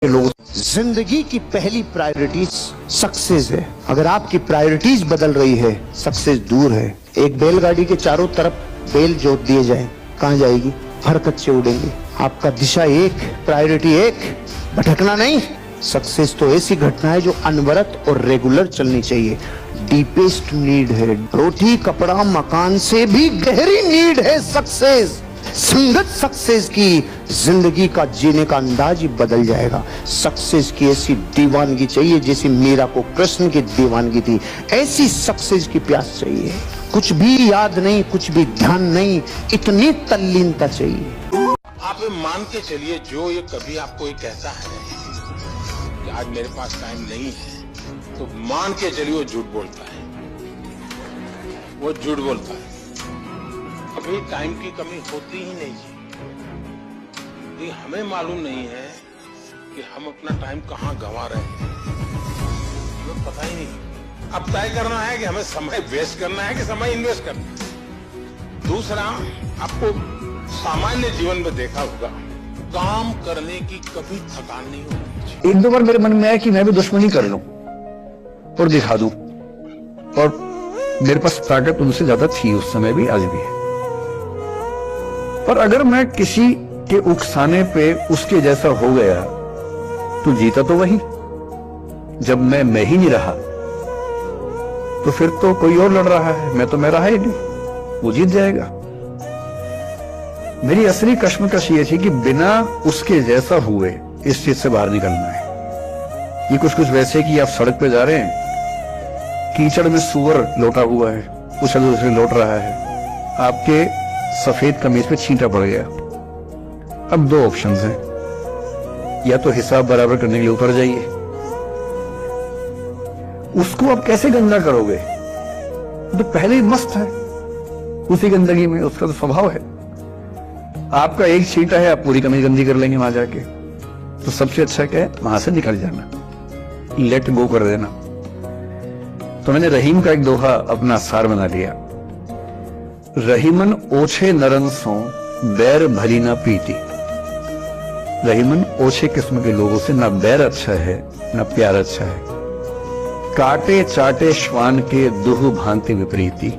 लोग जिंदगी की पहली प्रायोरिटीज सक्सेस है। अगर आपकी प्रायोरिटीज बदल रही है, सक्सेस दूर है। एक बैलगाड़ी के चारों तरफ बैल जोत दिए जाए, कहाँ जाएगी? हरकत से उड़ेंगे। आपका दिशा एक, प्रायोरिटी एक, भटकना नहीं। सक्सेस तो ऐसी घटना है जो अनवरत और रेगुलर चलनी चाहिए। डीपेस्ट नीड है, रोटी कपड़ा मकान से भी गहरी नीड है सक्सेस। संगत सक्सेस की जिंदगी का जीने का अंदाज ही बदल जाएगा। सक्सेस की ऐसी दीवानगी चाहिए जैसी मीरा को कृष्ण की दीवानगी थी, ऐसी सक्सेस की प्यास चाहिए। कुछ भी याद नहीं, कुछ भी ध्यान नहीं, इतनी तल्लीनता चाहिए। आप मान के चलिए, जो ये कभी आपको ये कहता है कि आज मेरे पास टाइम नहीं है, तो मान के चलिए वो झूठ बोलता है, वो झूठ बोलता है। कभी टाइम की कमी होती ही नहीं। ये हमें मालूम नहीं है कि हम अपना टाइम कहाँ गंवा रहे हैं, हमें पता ही नहीं। अब तय करना है कि हमें समय वेस्ट करना है कि समय इन्वेस्ट करना है। दूसरा, आपको सामान्य जीवन में देखा होगा, काम करने की कभी थकान नहीं होती। एक दो बार मेरे मन में आया कि मैं भी दुश्मनी कर लूं और दिखा दूं, और मेरे पास ताकत उनसे ज्यादा थी उस समय भी, आज भी है। पर अगर मैं किसी के उकसाने पे उसके जैसा हो गया तो जीता तो वही। जब मैं ही नहीं रहा तो फिर तो कोई और लड़ रहा है, मैं तो मैं रहा ही नहीं, वो जीत जाएगा। मेरी असली कश्मकश ये थी कि बिना उसके जैसा हुए इस चीज से बाहर निकलना है। ये कुछ वैसे कि आप सड़क पे जा रहे हैं, कीचड़ में सुअर लौटा हुआ है, उछल उछल लौट रहा है, आपके सफेद कमीज पे छींटा पड़ गया। अब दो ऑप्शंस हैं, या तो हिसाब बराबर करने के लिए उतर जाइए, उसको आप कैसे गंदा करोगे? तो पहले ही मस्त है उसी गंदगी में, उसका तो स्वभाव है। आपका एक छींटा है, आप पूरी कमीज गंदी कर लेंगे वहां जाके। तो सबसे अच्छा क्या है, वहां से निकल जाना, लेट गो कर देना। तो मैंने रहीम का एक दोहा अपना सार बना लिया, रहीमन ओछे नरन सो बैर भली ना पीती। रहीमन ओछे किस्म के लोगों से ना बैर अच्छा है ना प्यार अच्छा है। काटे चाटे श्वान के दुह भांति विपरीती।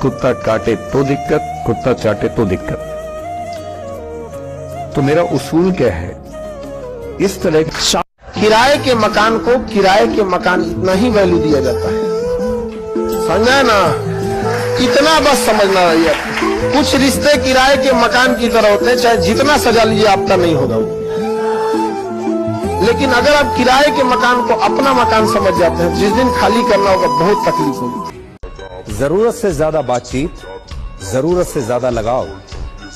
कुत्ता काटे तो दिक्कत, कुत्ता चाटे तो दिक्कत। तो मेरा उसूल क्या है, इस तरह किराए के मकान को किराए के मकान इतना ही वैल्यू दिया जाता है, समझा ना? इतना बस समझना रहिए। कुछ रिश्ते किराए के मकान की तरह होते हैं, चाहे जितना सजा लीजिए आपका नहीं होगा। लेकिन अगर आप किराए के मकान को अपना मकान समझ जाते हैं, जिस दिन खाली करना होगा बहुत तकलीफ होगी। जरूरत से ज्यादा बातचीत, जरूरत से ज्यादा लगाव,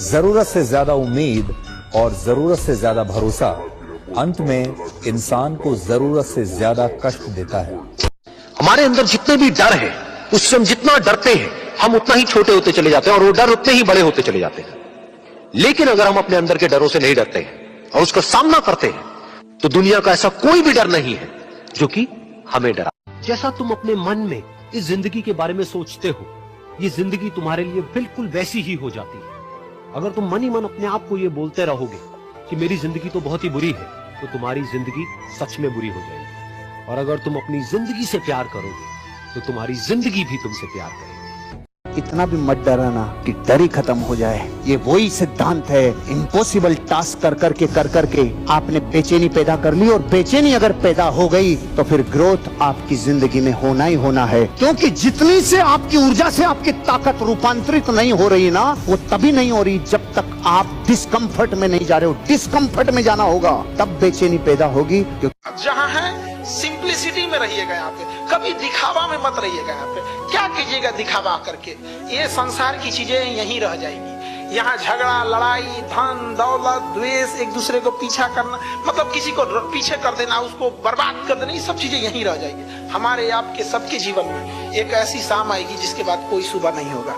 जरूरत से ज्यादा उम्मीद और जरूरत से ज्यादा भरोसा अंत में इंसान को जरूरत से ज्यादा कष्ट देता है। हमारे अंदर जितने भी डर है, उससे हम जितना डरते हैं हम उतना ही छोटे होते चले जाते हैं, और वो डर उतने ही बड़े होते चले जाते हैं। लेकिन अगर हम अपने अंदर के डरों से नहीं डरते हैं और उसका सामना करते हैं, तो दुनिया का ऐसा कोई भी डर नहीं है जो कि हमें डरा। जैसा तुम अपने मन में इस जिंदगी के बारे में सोचते हो, ये जिंदगी तुम्हारे लिए बिल्कुल वैसी ही हो जाती है। अगर तुम मन ही मन अपने आप को ये बोलते रहोगे कि मेरी जिंदगी तो बहुत ही बुरी है, तो तुम्हारी जिंदगी सच में बुरी हो जाएगी। और अगर तुम अपनी जिंदगी से प्यार करोगे तो तुम्हारी जिंदगी भी तुमसे प्यार करेगी। इतना भी मत डराना कि डर ही खत्म हो जाए। ये वही सिद्धांत है, इम्पॉसिबल टास्क कर करके आपने बेचैनी पैदा कर ली, और बेचैनी अगर पैदा हो गई तो फिर ग्रोथ आपकी जिंदगी में होना ही होना है। क्योंकि जितनी से आपकी ऊर्जा से आपकी ताकत रूपांतरित नहीं हो रही ना, वो तभी नहीं हो रही जब तक आप डिस्कम्फर्ट में नहीं जा रहे हो। डिस्कम्फर्ट में जाना होगा, तब बेचैनी पैदा होगी। जहाँ है सिंप्लिसिटी में रहिएगा, यहाँ पे कभी दिखावा में मत रहिएगा। यहाँ पे क्या कीजिएगा दिखावा करके, ये संसार की चीजें यहीं रह जाएगी। यहाँ झगड़ा, लड़ाई, धन दौलत, द्वेष, एक दूसरे को पीछा करना, मतलब किसी को पीछे कर देना, उसको बर्बाद कर देना, ये सब चीजें यहीं रह जाएगी। हमारे आपके सबके जीवन में एक ऐसी शाम आएगी जिसके बाद कोई सुबह नहीं होगा।